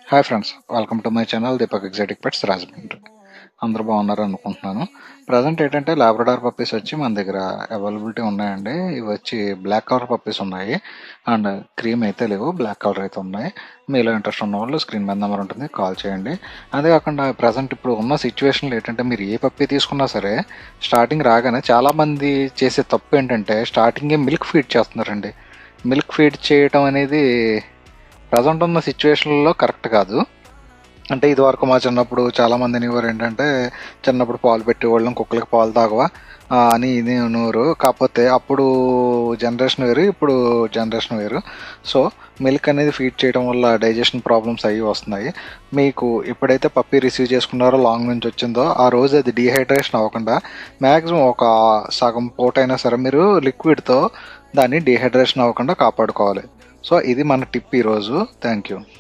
Hi friends, welcome to my channel Deepak exotic pets Rajahmundry. అందరూ బాగున్నారు అనుకుంటున్నాను. ప్రజెంట్ ఏంటంటే లాబ్రడార్ పప్పీస్ వచ్చి మన దగ్గర అవైలబిలిటీ ఉన్నాయండి. ఇవి వచ్చి బ్లాక్ కలర్ పప్పీస్ ఉన్నాయి అండ్ క్రీమ్ అయితే లేవు, బ్లాక్ కలర్ అయితే ఉన్నాయి. మీలో ఇంట్రెస్ట్ ఉన్న వాళ్ళు స్క్రీన్ మీద నెంబర్ ఉంటుంది, కాల్ చేయండి. అదే కాకుండా ప్రజెంట్ ఇప్పుడు ఉన్న సిచ్యువేషన్లో ఏంటంటే మీరు ఏ పప్పీ తీసుకున్నా సరే స్టార్టింగ్ రాగానే చాలామంది చేసే తప్పు ఏంటంటే స్టార్టింగే మిల్క్ ఫీడ్ చేస్తున్నారండి. మిల్క్ ఫీడ్ చేయటం అనేది ప్రజెంట్ ఉన్న సిచ్యువేషన్లో కరెక్ట్ కాదు. అంటే ఇదివరకు మా చిన్నప్పుడు చాలామంది అనేవారు ఏంటంటే చిన్నప్పుడు పాలు పెట్టేవాళ్ళం, కుక్కలకి పాలు తాగవా అని ఇది అనేవారు. కాకపోతే అప్పుడు జనరేషన్ వేరు, ఇప్పుడు జనరేషన్ వేరు. సో మిల్క్ అనేది ఫీడ్ చేయడం వల్ల డైజెషన్ ప్రాబ్లమ్స్ అవి వస్తున్నాయి. మీకు ఎప్పుడైతే పప్పీ రిసీవ్ చేసుకున్నారో లాంగ్ నుంచి వచ్చిందో ఆ రోజు అది డీహైడ్రేషన్ అవ్వకుండా మ్యాక్సిమం ఒక సగం పూట అయినా సరే మీరు లిక్విడ్తో దాన్ని డీహైడ్రేషన్ అవ్వకుండా కాపాడుకోవాలి. సో ఇది మన టిప్ ఈరోజు. Thank you.